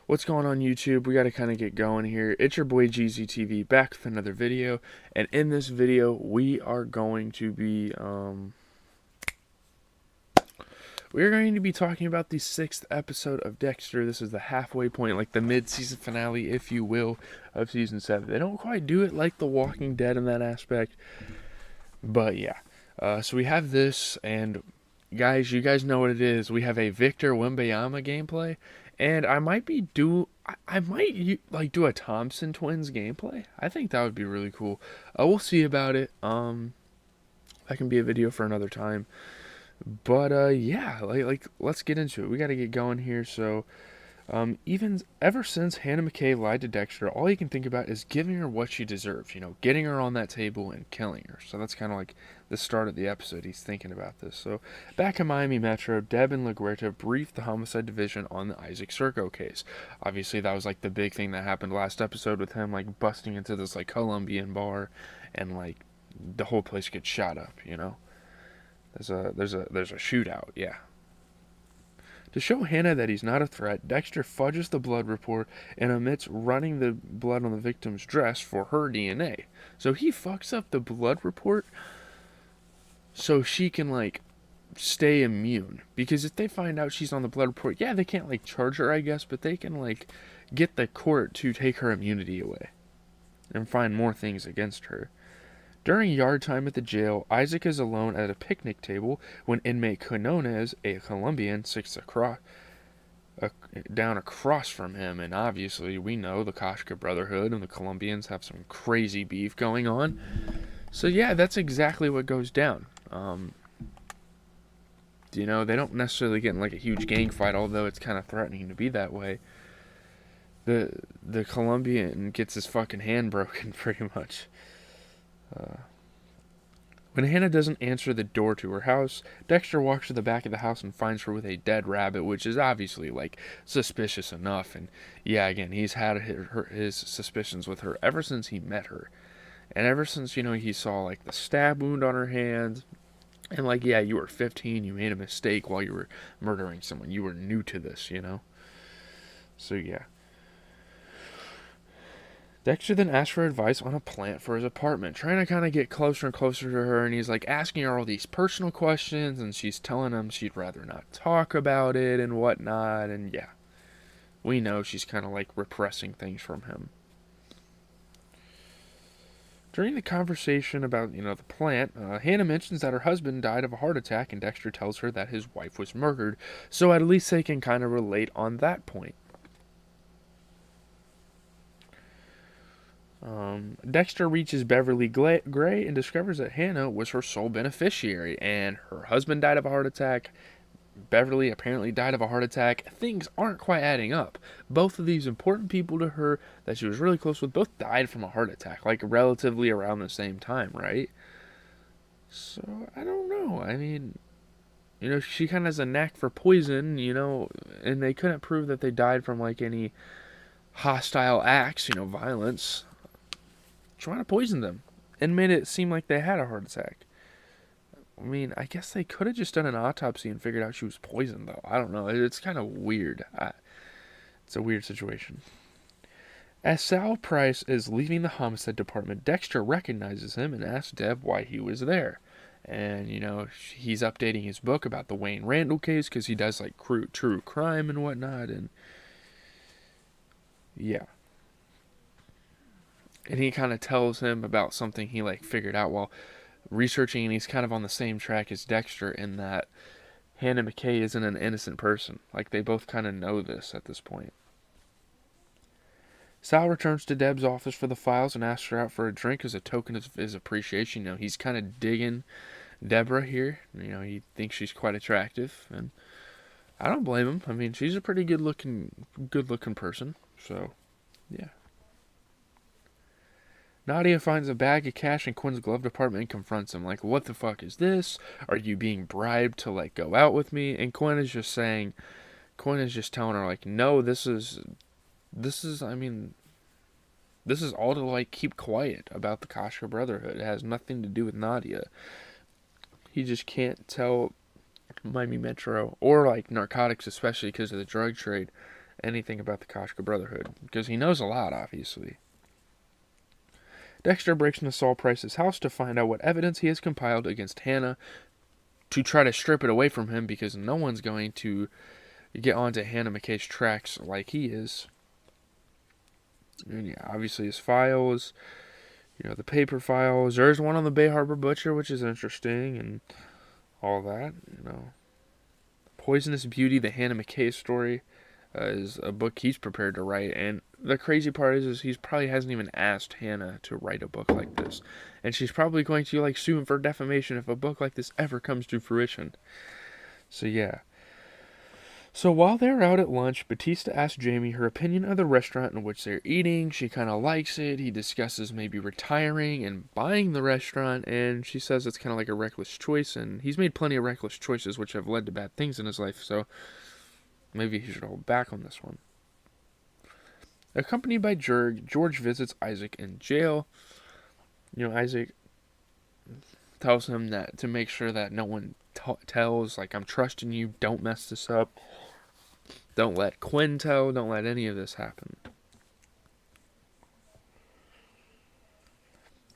What's going on YouTube? We got to kind of get going here. It's your boy GZTV back with another video, and in this video we are going to be talking about the 6th episode of Dexter. This is the halfway point, like the mid-season finale, if you will, of season 7. They don't quite do it like The Walking Dead in that aspect, but yeah. So we have this, and guys, you guys know what it is. We have a Victor Wembanyama gameplay, and I might do a Thompson twins gameplay. I think that would be really cool. We'll see about it. That can be a video for another time. But yeah, let's get into it. We got to get going here. So even ever since Hannah McKay lied to Dexter, all he can think about is giving her what she deserves, getting her on that table and killing her. So that's kind of like the start of the episode. He's thinking about this. So back in Miami Metro, Deb and LaGuerta briefed the homicide division on the Isaac Serco case. Obviously, that was like the big thing that happened last episode with him like busting into this like Colombian bar and like the whole place gets shot up. There's a shootout. Yeah. To show Hannah that he's not a threat, Dexter fudges the blood report and omits running the blood on the victim's dress for her DNA. So he fucks up the blood report so she can, stay immune. Because if they find out she's on the blood report, yeah, they can't, charge her, I guess, but they can, get the court to take her immunity away and find more things against her. During yard time at the jail, Isaac is alone at a picnic table when inmate Quinones, a Colombian, sits down across from him, and obviously we know the Kashka Brotherhood and the Colombians have some crazy beef going on. So yeah, that's exactly what goes down. They don't necessarily get in a huge gang fight, although it's kind of threatening to be that way. The Colombian gets his fucking hand broken pretty much. When Hannah doesn't answer the door to her house, Dexter walks to the back of the house and finds her with a dead rabbit, which is obviously, suspicious enough. And, yeah, again, he's had his suspicions with her ever since he met her. And ever since, he saw, the stab wound on her hand. And, yeah, you were 15, you made a mistake while you were murdering someone. You were new to this, So, yeah. Dexter then asks for advice on a plant for his apartment, trying to kind of get closer and closer to her, and he's asking her all these personal questions, and she's telling him she'd rather not talk about it and whatnot, and yeah, we know she's kind of repressing things from him. During the conversation about, the plant, Hannah mentions that her husband died of a heart attack, and Dexter tells her that his wife was murdered, so at least they can kind of relate on that point. Dexter reaches Beverly Gray and discovers that Hannah was her sole beneficiary, and her husband died of a heart attack. Beverly apparently died of a heart attack. Things aren't quite adding up. Both of these important people to her that she was really close with both died from a heart attack, relatively around the same time, right? So, I don't know. I mean, she kind of has a knack for poison, and they couldn't prove that they died from, any hostile acts, violence. Trying to poison them and made it seem like they had a heart attack. I mean, I guess they could have just done an autopsy and figured out she was poisoned, though. I don't know. It's kind of weird. It's a weird situation. As Sal Price is leaving the homicide department, Dexter recognizes him and asks Deb why he was there. And, he's updating his book about the Wayne Randall case because he does, true crime and whatnot. And, yeah. And he kind of tells him about something he figured out while researching, and he's kind of on the same track as Dexter in that Hannah McKay isn't an innocent person. They both kind of know this at this point. Sal returns to Deb's office for the files and asks her out for a drink as a token of his appreciation. He's kind of digging Deborah here. He thinks she's quite attractive, and I don't blame him. I mean, she's a pretty good looking person. So, yeah. Nadia finds a bag of cash in Quinn's glove compartment and confronts him. What the fuck is this? Are you being bribed to, go out with me? And Quinn is just telling her, no, this is all to, keep quiet about the Kashka Brotherhood. It has nothing to do with Nadia. He just can't tell Miami Metro, or, narcotics, especially because of the drug trade, anything about the Koshka Brotherhood, because he knows a lot, obviously. Dexter breaks into Saul Price's house to find out what evidence he has compiled against Hannah to try to strip it away from him, because no one's going to get onto Hannah McKay's tracks like he is. And yeah, obviously his files, the paper files. There's one on the Bay Harbor Butcher, which is interesting, and all that, Poisonous Beauty, the Hannah McKay story, is a book he's prepared to write. And the crazy part is he probably hasn't even asked Hannah to write a book like this. And she's probably going to sue him for defamation if a book like this ever comes to fruition. So yeah. So while they're out at lunch, Batista asks Jamie her opinion of the restaurant in which they're eating. She kind of likes it. He discusses maybe retiring and buying the restaurant, and she says it's kind of like a reckless choice, and he's made plenty of reckless choices which have led to bad things in his life, so maybe he should hold back on this one. Accompanied by George visits Isaac in jail. Isaac tells him that to make sure that no one tells, I'm trusting you, don't mess this up. Don't let Quinn tell. Don't let any of this happen.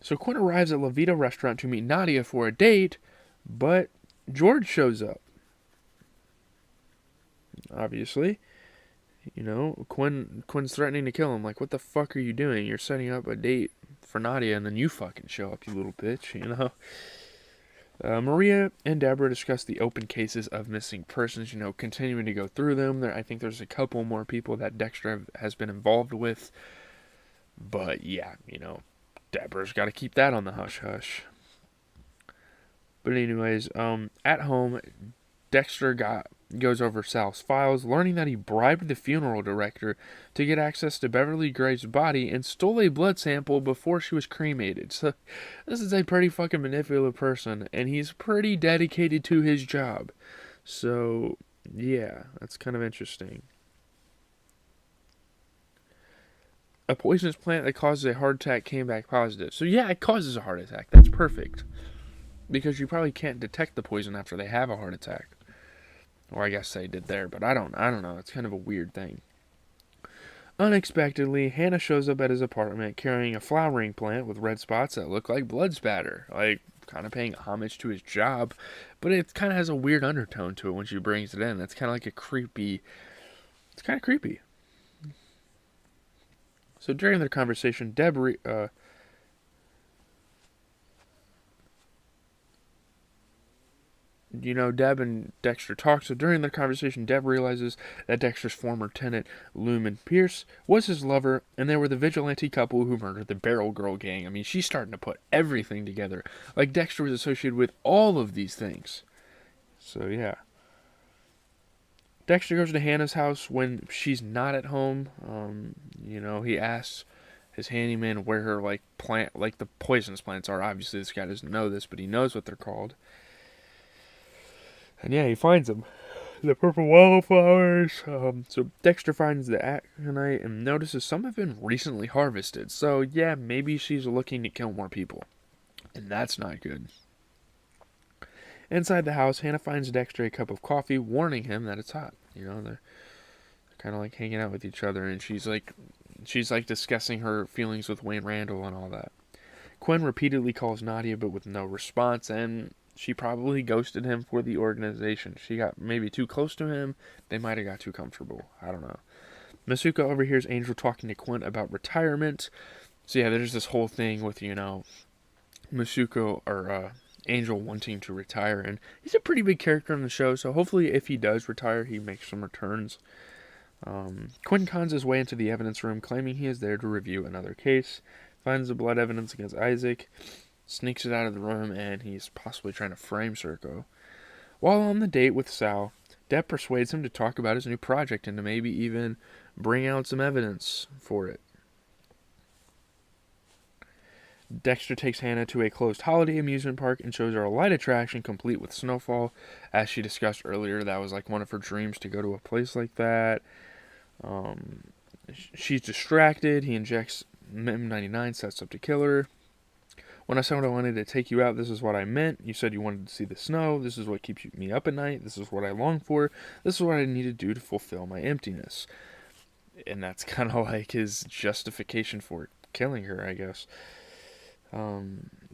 So Quinn arrives at La Vita restaurant to meet Nadia for a date, but George shows up. Obviously. Quinn's threatening to kill him. What the fuck are you doing? You're setting up a date for Nadia, and then you fucking show up, you little bitch, Maria and Deborah discuss the open cases of missing persons, continuing to go through them. I think there's a couple more people that Dexter has been involved with. But yeah, Deborah's got to keep that on the hush-hush. But anyways, at home, Dexter goes over Sal's files, learning that he bribed the funeral director to get access to Beverly Gray's body and stole a blood sample before she was cremated. So this is a pretty fucking manipulative person, and he's pretty dedicated to his job. So yeah, that's kind of interesting. A poisonous plant that causes a heart attack came back positive. So yeah, it causes a heart attack. That's perfect. Because you probably can't detect the poison after they have a heart attack. Or I guess they did there, but I don't know. It's kind of a weird thing. Unexpectedly, Hannah shows up at his apartment carrying a flowering plant with red spots that look like blood spatter. Kind of paying homage to his job, but it kind of has a weird undertone to it when she brings it in. It's kind of like it's kind of creepy. So during their conversation, Deb and Dexter talk. So during their conversation, Deb realizes that Dexter's former tenant, Lumen Pierce, was his lover, and they were the vigilante couple who murdered the Barrel Girl gang. I mean, she's starting to put everything together. Dexter was associated with all of these things. So yeah. Dexter goes to Hannah's house when she's not at home. He asks his handyman where her the poisonous plants are. Obviously, this guy doesn't know this, but he knows what they're called. And yeah, he finds them. The purple wildflowers. So Dexter finds the aconite and notices some have been recently harvested. So yeah, maybe she's looking to kill more people. And that's not good. Inside the house, Hannah finds Dexter a cup of coffee, warning him that it's hot. They're kind of hanging out with each other, and she's discussing her feelings with Wayne Randall and all that. Quinn repeatedly calls Nadia, but with no response, and she probably ghosted him for the organization. She got maybe too close to him. They might have got too comfortable. I don't know. Masuka overhears Angel talking to Quinn about retirement. So yeah, there's this whole thing with, Masuka or Angel wanting to retire, and he's a pretty big character in the show, so hopefully if he does retire, he makes some returns. Quinn cons his way into the evidence room, claiming he is there to review another case, finds the blood evidence against Isaac, sneaks it out of the room, and he's possibly trying to frame Serco. While on the date with Sal, Deb persuades him to talk about his new project and to maybe even bring out some evidence for it. Dexter takes Hannah to a closed holiday amusement park and shows her a light attraction complete with snowfall. As she discussed earlier, that was one of her dreams to go to a place like that. She's distracted. He injects M99, sets up to kill her. When I said I wanted to take you out, this is what I meant. You said you wanted to see the snow. This is what keeps me up at night. This is what I long for. This is what I need to do to fulfill my emptiness. and that's kind of like his justification for killing her, I guess.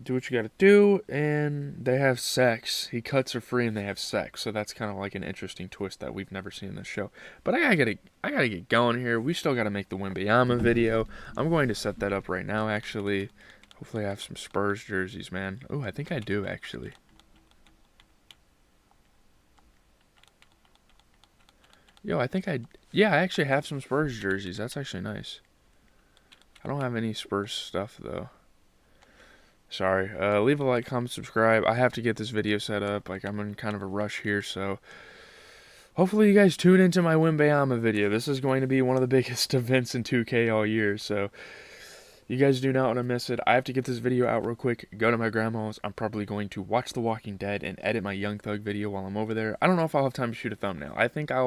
Do what you gotta do, and they have sex. He cuts her free, and they have sex. So that's kind of like an interesting twist that we've never seen in this show. But I gotta get going here. We still gotta make the Wembanyama video. I'm going to set that up right now, actually. Hopefully, I have some Spurs jerseys, man. Oh, I think I do actually. Yo, yeah, I actually have some Spurs jerseys. That's actually nice. I don't have any Spurs stuff though. Sorry. Leave a like, comment, subscribe. I have to get this video set up. Like, I'm in kind of a rush here, so hopefully you guys tune into my Wembanyama video. This is going to be one of the biggest events in 2K all year, so you guys do not want to miss it. I have to get this video out real quick, go to my grandma's. I'm probably going to watch The Walking Dead and edit my Young Thug video while I'm over there. I don't know if I'll have time to shoot a thumbnail. I think I'll